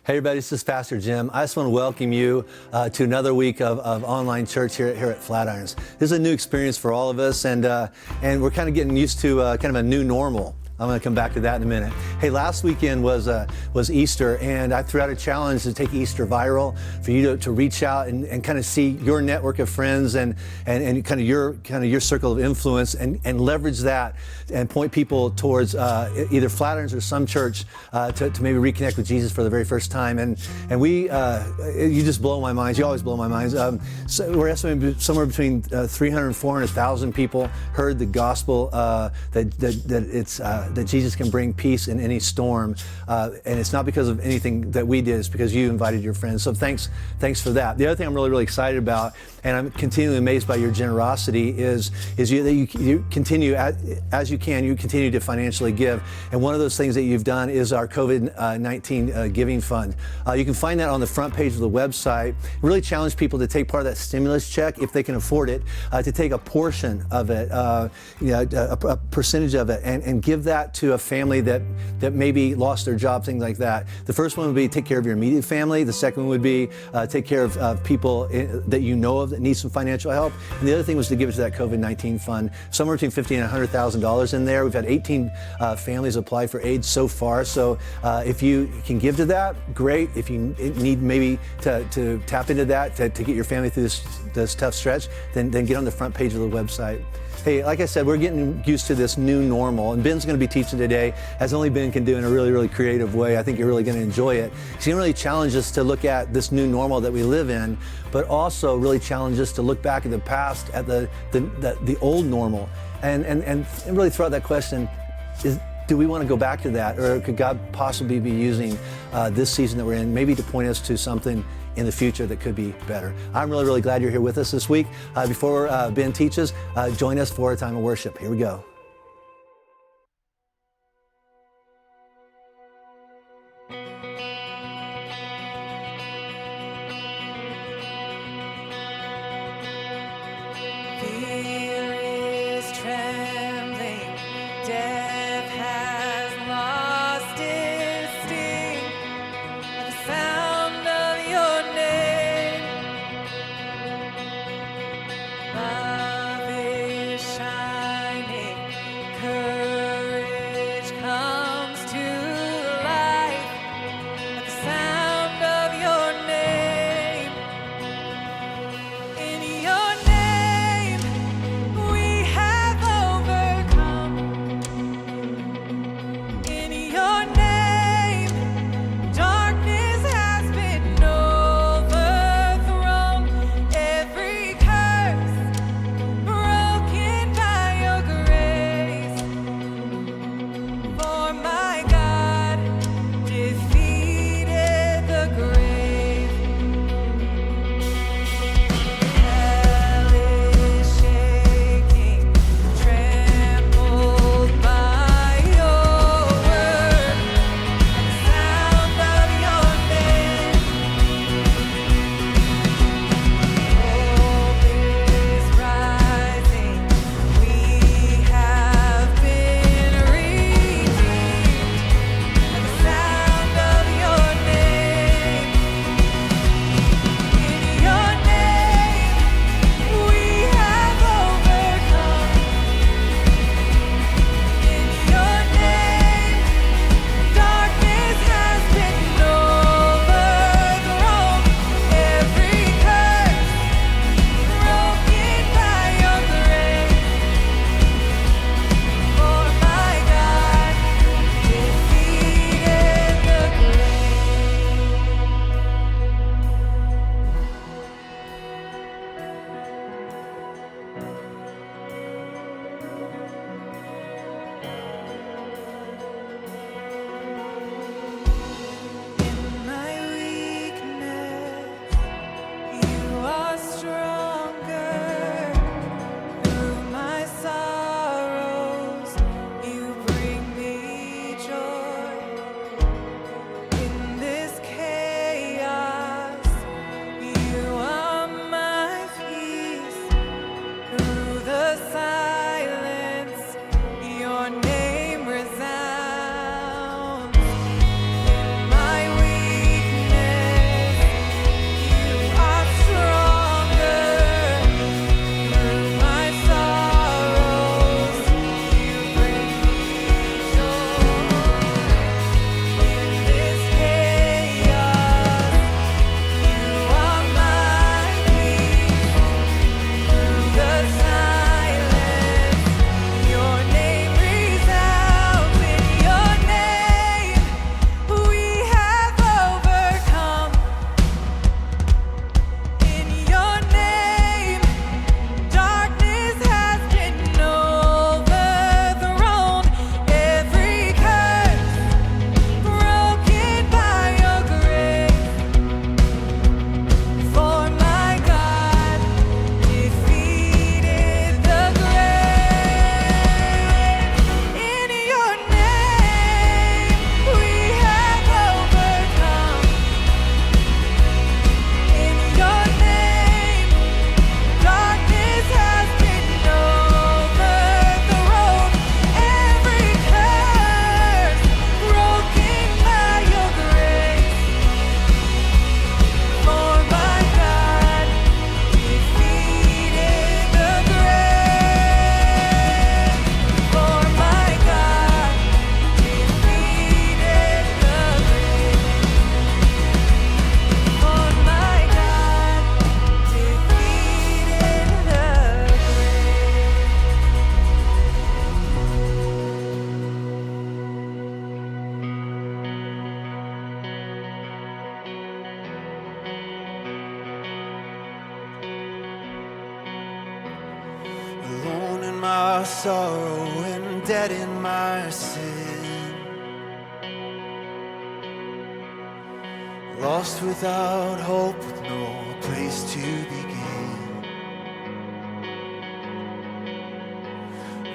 Hey everybody, this is Pastor Jim. I just want to welcome you to another week of online church here at Flatirons. This is a new experience for all of us, and we're kind of getting used to kind of a new normal. I'm going to come back to that in a minute. Hey, last weekend was Easter, and I threw out a challenge to take Easter viral, for you to reach out and kind of see your network of friends and kind of your circle of influence and leverage that and point people towards either Flatirons or some church to maybe reconnect with Jesus for the very first time. And you just blow my mind. You always blow my mind. So we're estimating somewhere between 300 and 400,000 people heard the gospel that Jesus can bring peace in any storm, and it's not because of anything that we did. It's because you invited your friends. So thanks for that. The other thing I'm really excited about, and I'm continually amazed by your generosity, is that you continue as you can. You continue to financially give, and one of those things that you've done is our COVID-19 giving fund. You can find that on the front page of the website. Really challenge people to take part of that stimulus check if they can afford it, to take a portion of it, a percentage of it, and give that to a family that maybe lost their job, things like that. The first one would be take care of your immediate family. The second one would be take care of people that you know of that need some financial help. And the other thing was to give it to that COVID-19 fund, somewhere between $50,000 and $100,000 in there. We've had 18 families apply for aid so far. So if you can give to that, great. If you need maybe to tap into that to get your family through this tough stretch, then get on the front page of the website. Hey, like I said, we're getting used to this new normal, and Ben's going to be teaching today, as only Ben can do in a really creative way. I think you're really going to enjoy it. He's going to really challenge us to look at this new normal that we live in, but also really challenge us to look back at the past, at the old normal, and really throw out that question: do we want to go back to that, or could God possibly be using this season that we're in maybe to point us to something in the future that could be better? I'm really glad you're here with us this week. Before Ben teaches, join us for a time of worship. Here we go. Love is shining. sorrow and dead in my sin, lost without hope with no place to begin.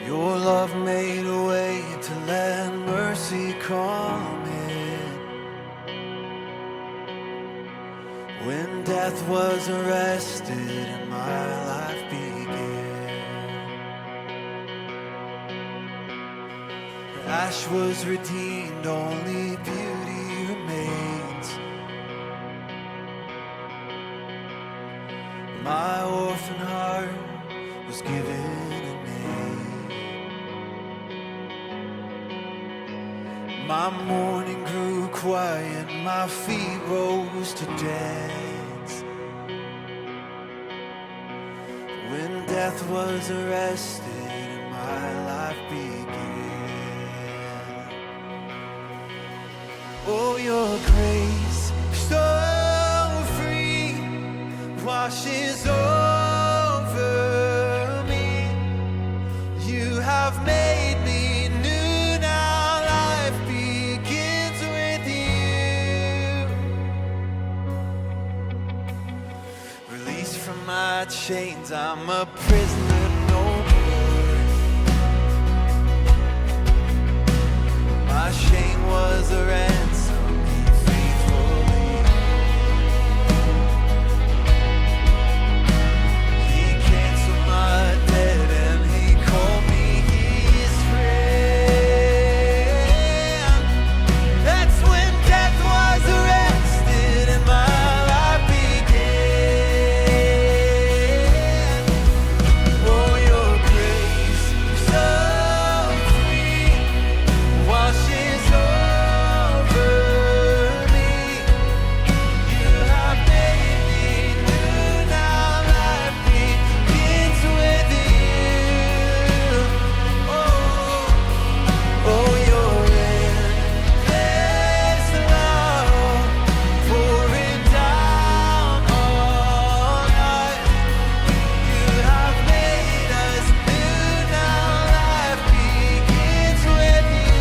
Your love made a way to let mercy come in. When death was arrested and my life began, ash was redeemed, only beauty remains. My orphan heart was given a name. My mourning grew quiet, my feet rose to dance. When death was arrested and my life began. Oh, your grace so free washes over me. You have made me new, now life begins with you. Released from my chains, I'm a prisoner no more. My shame was a ransom faithfully. He canceled my debt and he called me his friend. That's when death was arrested and my life began. Oh, your grace so free washes over me. You have made me new, now life begins with you. Oh, your endless love pouring down on us. You have made us new, now life begins with you.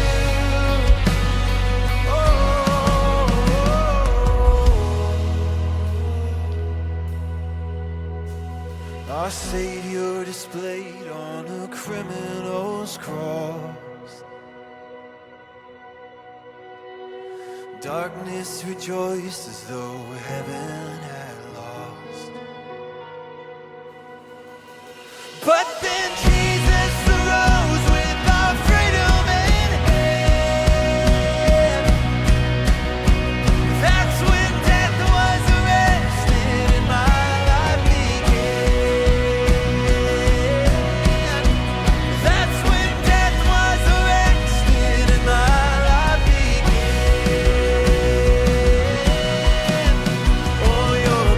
Our Savior displayed on a criminal's cross. Darkness rejoiced as though heaven had lost. But then Jesus arose with our freedom in hand. That's when death was arrested and my life began. That's when death was arrested and my life began. Oh, your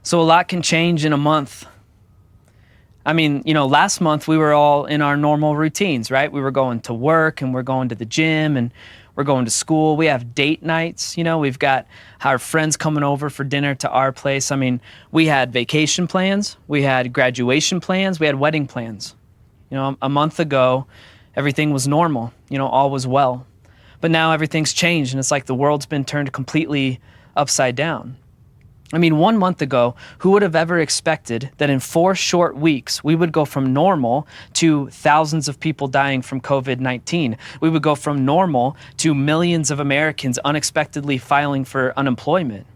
So a lot can change in a month. I mean, last month we were all in our normal routines, right? We were going to work and we're going to the gym and we're going to school. We have date nights, we've got our friends coming over for dinner to our place. I mean, we had vacation plans, we had graduation plans, we had wedding plans. A month ago, everything was normal, all was well. But now everything's changed and it's like the world's been turned completely upside down. I mean, 1 month ago, who would have ever expected that in 4 short weeks, we would go from normal to thousands of people dying from COVID-19? We would go from normal to millions of Americans unexpectedly filing for unemployment.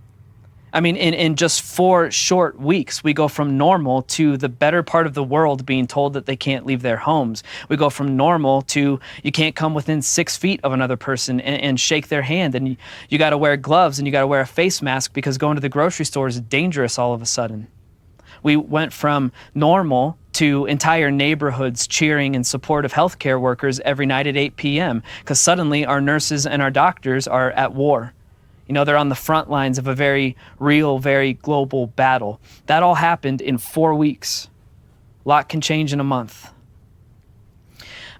I mean, in just 4 short weeks, we go from normal to the better part of the world being told that they can't leave their homes. We go from normal to you can't come within 6 feet of another person and shake their hand. And you got to wear gloves and you got to wear a face mask because going to the grocery store is dangerous all of a sudden. We went from normal to entire neighborhoods cheering in support of healthcare workers every night at 8 p.m. because suddenly our nurses and our doctors are at war. They're on the front lines of a very real, very global battle. That all happened in 4 weeks. A lot can change in a month.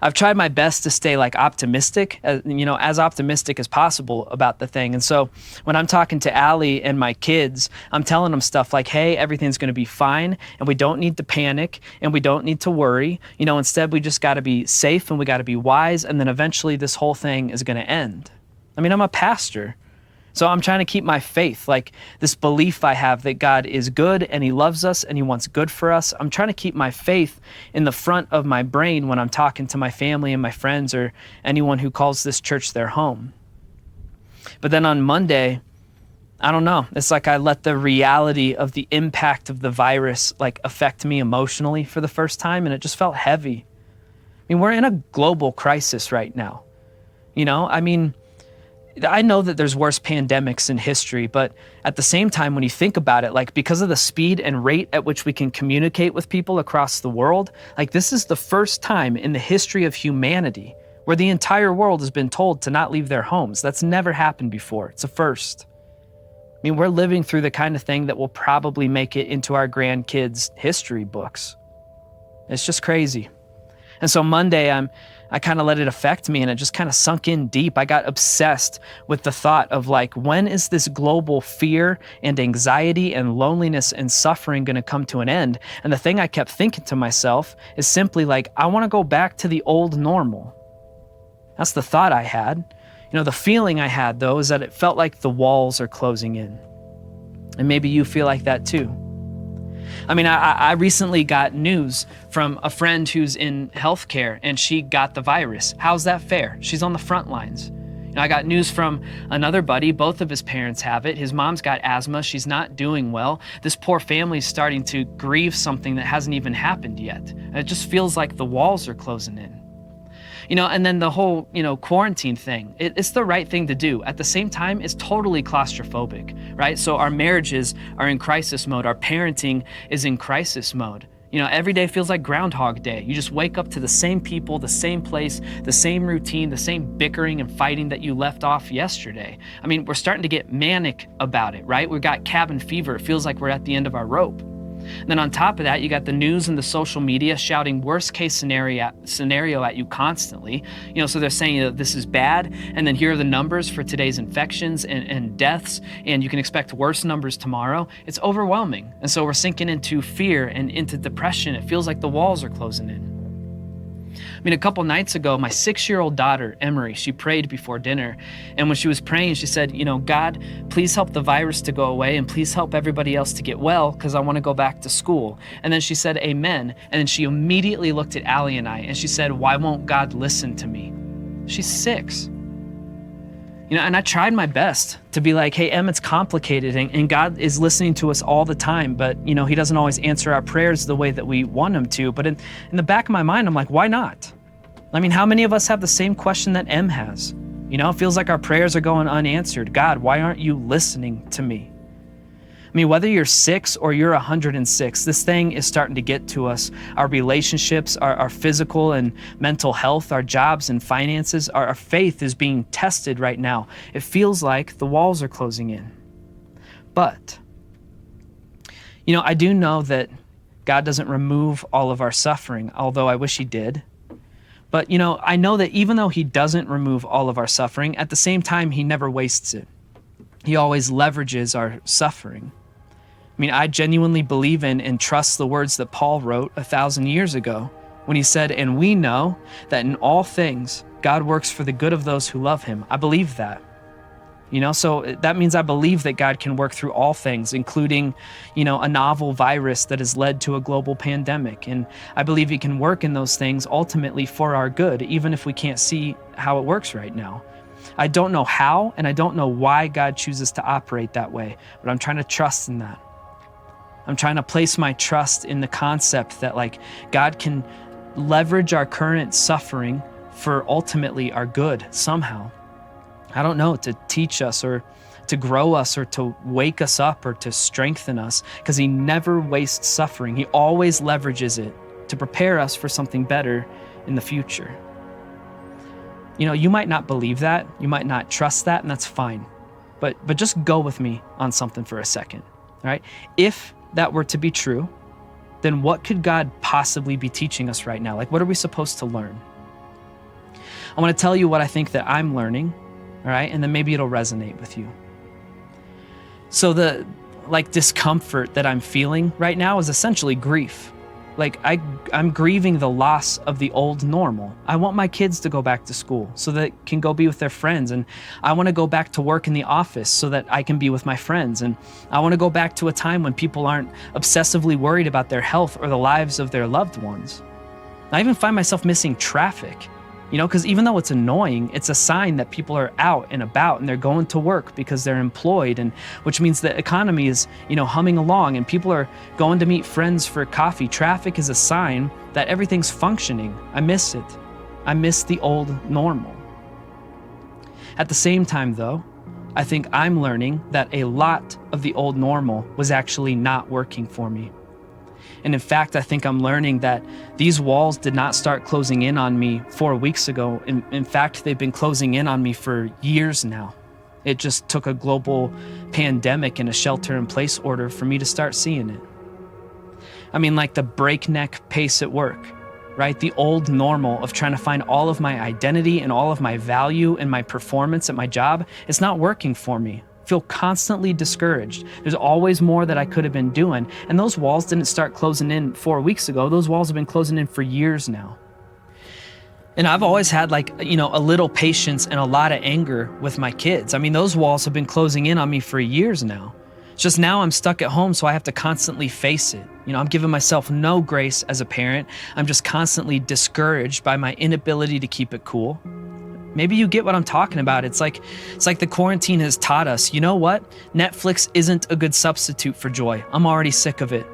I've tried my best to stay optimistic, as optimistic as possible about the thing. And so when I'm talking to Allie and my kids, I'm telling them stuff like, hey, everything's going to be fine and we don't need to panic and we don't need to worry. Instead we just got to be safe and we got to be wise. And then eventually this whole thing is going to end. I mean, I'm a pastor. So I'm trying to keep my faith, this belief I have that God is good and he loves us and he wants good for us. I'm trying to keep my faith in the front of my brain when I'm talking to my family and my friends or anyone who calls this church their home. But then on Monday, I don't know. It's like I let the reality of the impact of the virus affect me emotionally for the first time, and it just felt heavy. I mean, we're in a global crisis right now. I know that there's worse pandemics in history, but at the same time, when you think about it, because of the speed and rate at which we can communicate with people across the world, this is the first time in the history of humanity where the entire world has been told to not leave their homes. That's never happened before. It's a first. I mean, we're living through the kind of thing that will probably make it into our grandkids' history books. It's just crazy. And so Monday, I kind of let it affect me and it just kind of sunk in deep. I got obsessed with the thought of when is this global fear and anxiety and loneliness and suffering going to come to an end? And the thing I kept thinking to myself is simply I want to go back to the old normal. That's the thought I had. The feeling I had though is that it felt like the walls are closing in. And maybe you feel like that too. I mean, I recently got news from a friend who's in healthcare and she got the virus. How's that fair? She's on the front lines. I got news from another buddy. Both of his parents have it. His mom's got asthma. She's not doing well. This poor family's starting to grieve something that hasn't even happened yet. It just feels like the walls are closing in. And then the whole, quarantine thing, it's the right thing to do. At the same time, it's totally claustrophobic, right? So our marriages are in crisis mode. Our parenting is in crisis mode. Every day feels like Groundhog Day. You just wake up to the same people, the same place, the same routine, the same bickering and fighting that you left off yesterday. I mean, we're starting to get manic about it, right? We've got cabin fever. It feels like we're at the end of our rope. And then on top of that, you got the news and the social media shouting worst case scenario at you constantly. So they're saying that this is bad, and then here are the numbers for today's infections and deaths, and you can expect worse numbers tomorrow. It's overwhelming. And so we're sinking into fear and into depression. It feels like the walls are closing in. I mean, a couple nights ago, my 6-year-old daughter, Emery, she prayed before dinner. And when she was praying, she said, God, please help the virus to go away and please help everybody else to get well because I want to go back to school. And then she said, amen. And then she immediately looked at Allie and I and she said, why won't God listen to me? She's 6. And I tried my best to be like, hey, Em, it's complicated and God is listening to us all the time, but he doesn't always answer our prayers the way that we want him to. But in the back of my mind, I'm like, why not? I mean, how many of us have the same question that Em has? It feels like our prayers are going unanswered. God, why aren't you listening to me? I mean, whether you're 6 or you're 106, this thing is starting to get to us. Our relationships, our physical and mental health, our jobs and finances, our faith is being tested right now. It feels like the walls are closing in. But I do know that God doesn't remove all of our suffering, although I wish he did. But, I know that even though he doesn't remove all of our suffering, at the same time, he never wastes it. He always leverages our suffering. I genuinely believe in and trust the words that Paul wrote 1,000 years ago when he said, "And we know that in all things, God works for the good of those who love him." I believe that. So that means I believe that God can work through all things, including, a novel virus that has led to a global pandemic. And I believe he can work in those things ultimately for our good, even if we can't see how it works right now. I don't know how, and I don't know why God chooses to operate that way, but I'm trying to trust in that. I'm trying to place my trust in the concept that God can leverage our current suffering for ultimately our good somehow. I don't know, to teach us or to grow us or to wake us up or to strengthen us, because he never wastes suffering. He always leverages it to prepare us for something better in the future. You might not believe that, you might not trust that, and that's fine. But just go with me on something for a second, all right? If that were to be true, then what could God possibly be teaching us right now? What are we supposed to learn? I want to tell you what I think that I'm learning, all right? And then maybe it'll resonate with you. So the discomfort that I'm feeling right now is essentially grief. I'm grieving the loss of the old normal. I want my kids to go back to school so that they can go be with their friends. And I want to go back to work in the office so that I can be with my friends. And I want to go back to a time when people aren't obsessively worried about their health or the lives of their loved ones. I even find myself missing traffic. Because even though it's annoying, it's a sign that people are out and about and they're going to work because they're employed, and which means the economy is, humming along and people are going to meet friends for coffee. Traffic is a sign that everything's functioning. I miss it. I miss the old normal. At the same time, though, I think I'm learning that a lot of the old normal was actually not working for me. And in fact, I think I'm learning that these walls did not start closing in on me 4 weeks ago. In fact, they've been closing in on me for years now. It just took a global pandemic and a shelter-in-place order for me to start seeing it. The breakneck pace at work, right? The old normal of trying to find all of my identity and all of my value and my performance at my job, it's not working for me. Feel constantly discouraged. There's always more that I could have been doing. And those walls didn't start closing in 4 weeks ago. Those walls have been closing in for years now. And I've always had a little patience and a lot of anger with my kids. Those walls have been closing in on me for years now. It's just now I'm stuck at home, so I have to constantly face it. I'm giving myself no grace as a parent. I'm just constantly discouraged by my inability to keep it cool. Maybe you get what I'm talking about. It's like the quarantine has taught us, you know what? Netflix isn't a good substitute for joy. I'm already sick of it.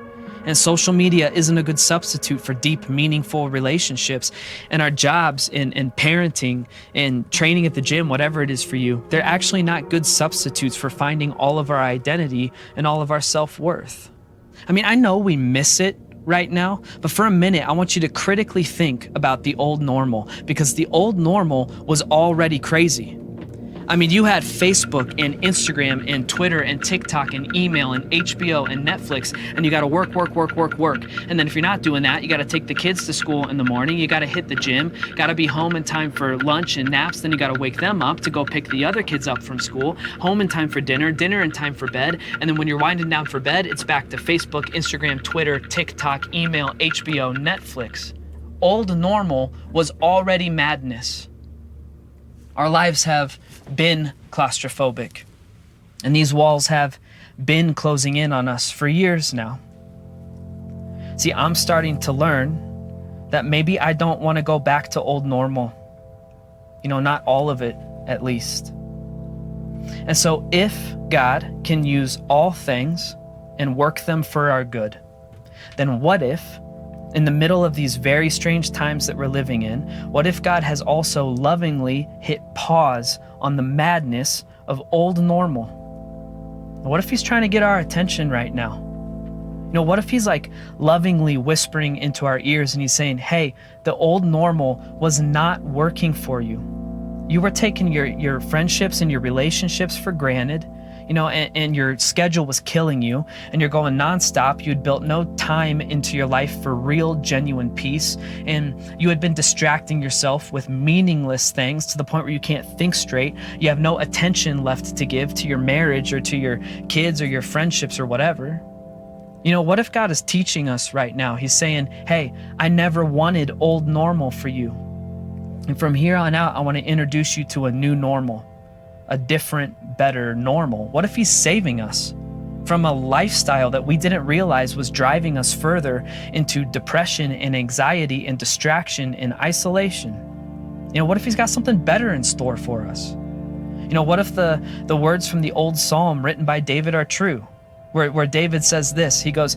And social media isn't a good substitute for deep, meaningful relationships. And our jobs and parenting and training at the gym, whatever it is for you, they're actually not good substitutes for finding all of our identity and all of our self-worth. I know we miss it right now, but for a minute, I want you to critically think about the old normal, because the old normal was already crazy. You had Facebook and Instagram and Twitter and TikTok and email and HBO and Netflix, and you got to work. And then if you're not doing that, you got to take the kids to school in the morning. You got to hit the gym, got to be home in time for lunch and naps. Then you got to wake them up to go pick the other kids up from school, home in time for dinner in time for bed. And then when you're winding down for bed, it's back to Facebook, Instagram, Twitter, TikTok, email, HBO, Netflix. Old normal was already madness. Our lives have been claustrophobic, and these walls have been closing in on us for years now. See, I'm starting to learn that maybe I don't want to go back to old normal. Not all of it, at least. And so if God can use all things and work them for our good, then what if, in the middle of these very strange times that we're living in, what if God has also lovingly hit pause on the madness of old normal? What if he's trying to get our attention right now? What if he's lovingly whispering into our ears and he's saying, hey, the old normal was not working for you. You were taking your friendships and your relationships for granted. and your schedule was killing you and you're going nonstop, you'd built no time into your life for real, genuine peace, and you had been distracting yourself with meaningless things to the point where you can't think straight. You have no attention left to give to your marriage or to your kids or your friendships or whatever. What if God is teaching us right now? He's saying, hey, I never wanted old normal for you. And from here on out, I want to introduce you to a new normal, a different, better normal. What if he's saving us from a lifestyle that we didn't realize was driving us further into depression and anxiety and distraction and isolation? What if he's got something better in store for us? What if the words from the old psalm written by David are true? Where David says this, he goes,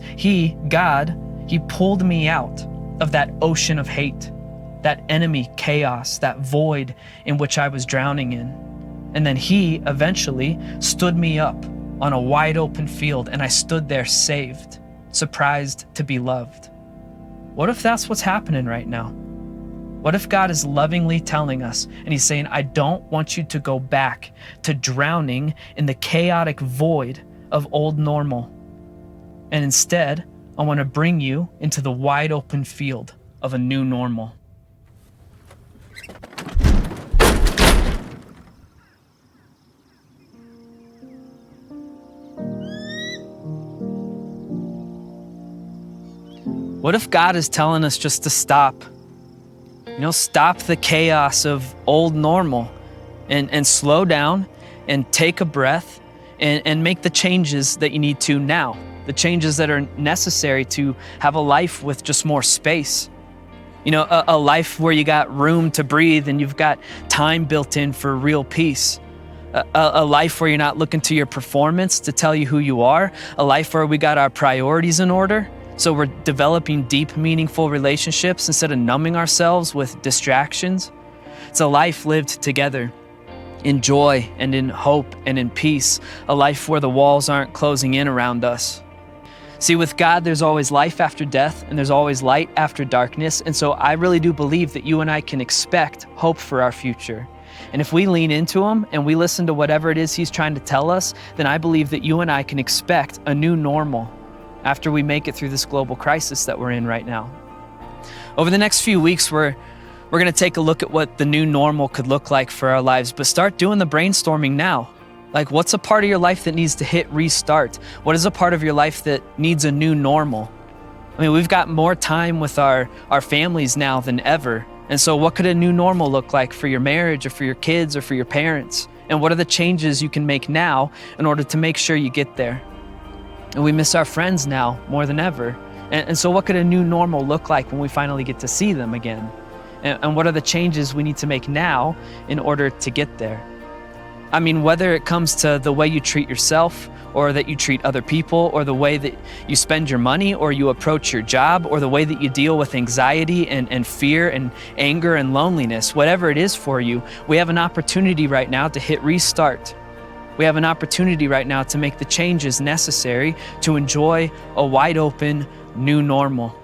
God, he pulled me out of that ocean of hate, that enemy chaos, that void in which I was drowning in. And then he eventually stood me up on a wide open field, and I stood there saved, surprised to be loved. What if that's what's happening right now? What if God is lovingly telling us, and he's saying, I don't want you to go back to drowning in the chaotic void of old normal. And instead, I want to bring you into the wide open field of a new normal. What if God is telling us just to stop? Stop the chaos of old normal and slow down and take a breath and make the changes that you need to now, the changes that are necessary to have a life with just more space. A life where you got room to breathe and you've got time built in for real peace. A life where you're not looking to your performance to tell you who you are. A life where we got our priorities in order. So we're developing deep, meaningful relationships instead of numbing ourselves with distractions. It's a life lived together in joy and in hope and in peace, a life where the walls aren't closing in around us. See, with God, there's always life after death and there's always light after darkness. And so I really do believe that you and I can expect hope for our future. And if we lean into him and we listen to whatever it is he's trying to tell us, then I believe that you and I can expect a new normal after we make it through this global crisis that we're in right now. Over the next few weeks, we're going to take a look at what the new normal could look like for our lives, but start doing the brainstorming now. Like, what's a part of your life that needs to hit restart? What is a part of your life that needs a new normal? I mean, we've got more time with our families now than ever. And so what could a new normal look like for your marriage or for your kids or for your parents? And what are the changes you can make now in order to make sure you get there? And we miss our friends now more than ever. And so what could a new normal look like when we finally get to see them again? And what are the changes we need to make now in order to get there? I mean, whether it comes to the way you treat yourself or that you treat other people or the way that you spend your money or you approach your job or the way that you deal with anxiety and fear and anger and loneliness, whatever it is for you, we have an opportunity right now to hit restart. We have an opportunity right now to make the changes necessary to enjoy a wide open new normal.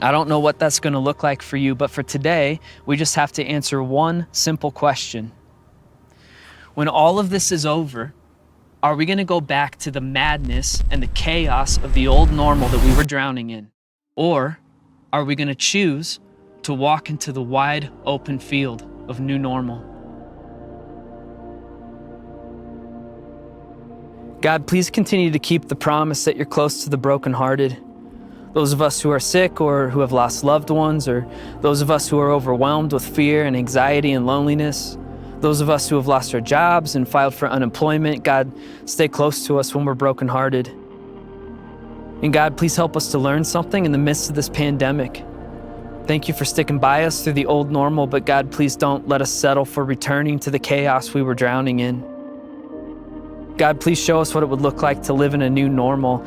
I don't know what that's going to look like for you, but for today, we just have to answer one simple question. When all of this is over, are we going to go back to the madness and the chaos of the old normal that we were drowning in? Or are we going to choose to walk into the wide open field of new normal? God, please continue to keep the promise that you're close to the brokenhearted. Those of us who are sick or who have lost loved ones, or those of us who are overwhelmed with fear and anxiety and loneliness, those of us who have lost our jobs and filed for unemployment, God, stay close to us when we're brokenhearted. And God, please help us to learn something in the midst of this pandemic. Thank you for sticking by us through the old normal, but God, please don't let us settle for returning to the chaos we were drowning in. God, please show us what it would look like to live in a new normal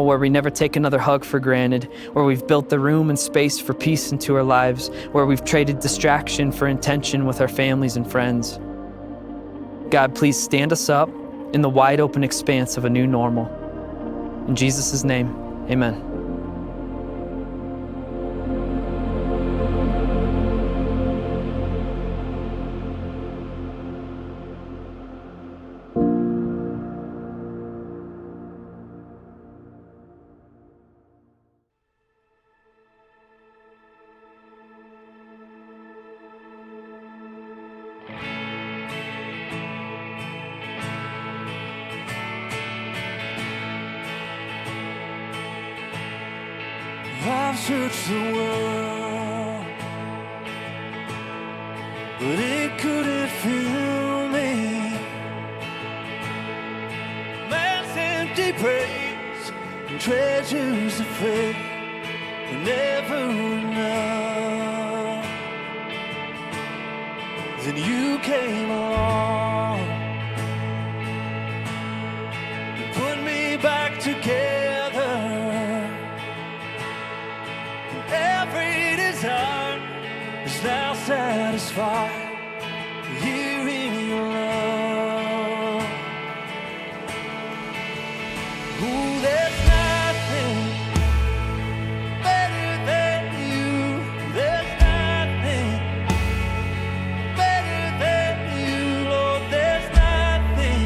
where we never take another hug for granted, where we've built the room and space for peace into our lives, where we've traded distraction for intention with our families and friends. God, please stand us up in the wide open expanse of a new normal. In Jesus' name, amen. I've searched the world, but it couldn't fill me. Man's empty praise and treasures of faith were never enough. Then you came along and put me back together. Every desire is now satisfied here in your love. Ooh, there's nothing better than you. There's nothing better than you, Lord. There's nothing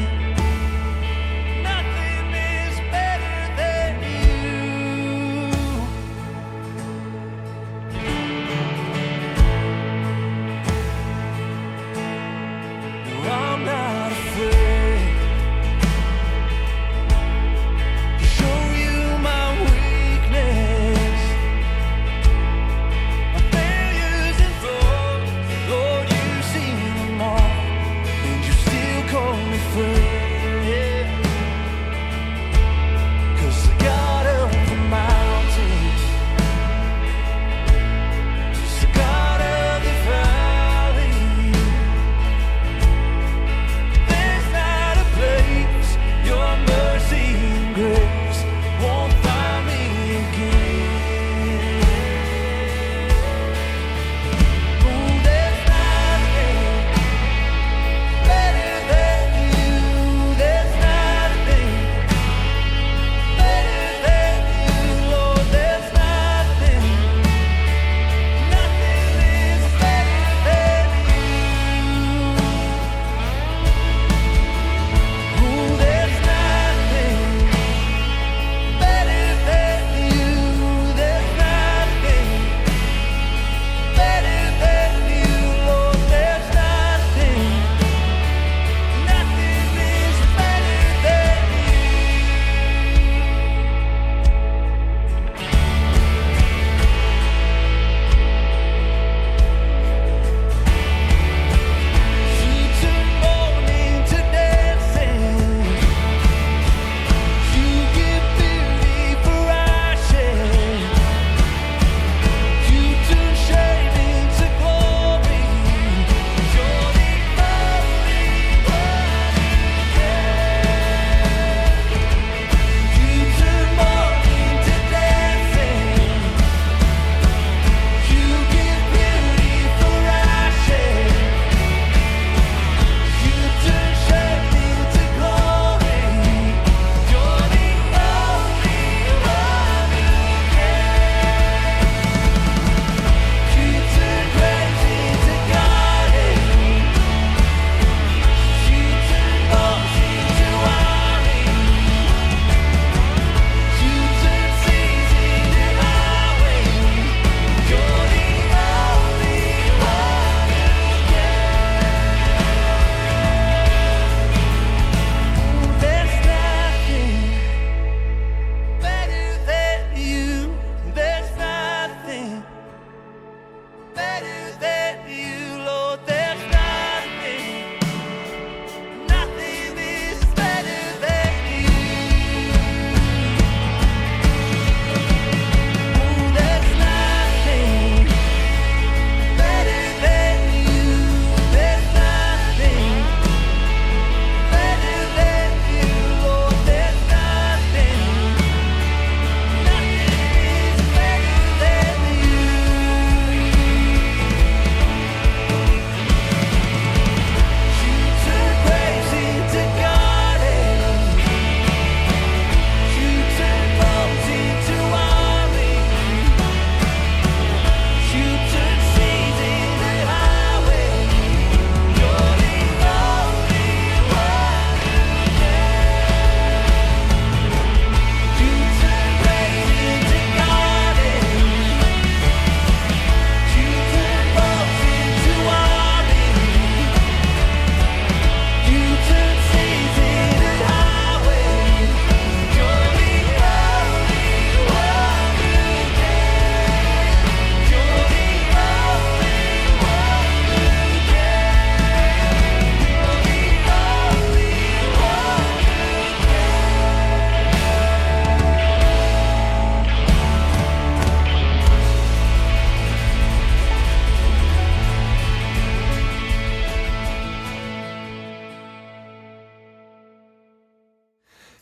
is better than you.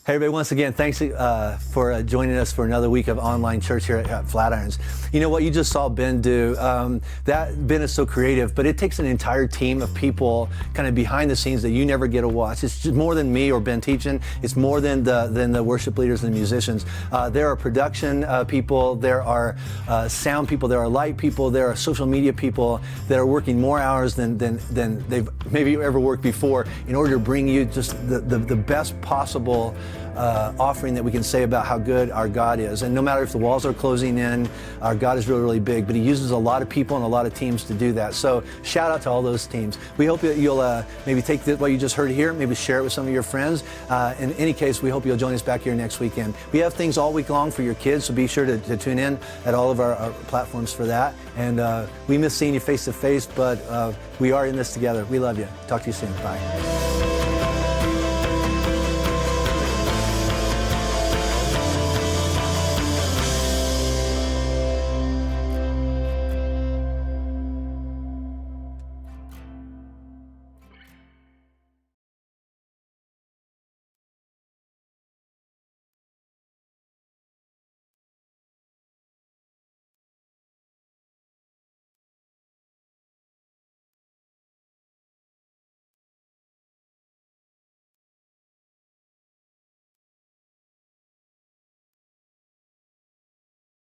Hey everybody, once again, thanks for joining us for another week of online church here at Flatirons. You know what you just saw Ben do, Ben is so creative, but it takes an entire team of people kind of behind the scenes that you never get to watch. It's just more than me or Ben teaching. It's more than the worship leaders and the musicians. There are production people, there are sound people, there are light people, there are social media people that are working more hours than they've maybe ever worked before in order to bring you just the best possible offering that we can say about how good our God is. And no matter if the walls are closing in, our God is really, really big, but he uses a lot of people and a lot of teams to do that. So shout out to all those teams. We hope that you'll maybe take what you just heard here, maybe share it with some of your friends. In any case, we hope you'll join us back here next weekend. We have things all week long for your kids, so be sure to tune in at all of our platforms for that. And we miss seeing you face to face, but we are in this together. We love you. Talk to you soon. Bye.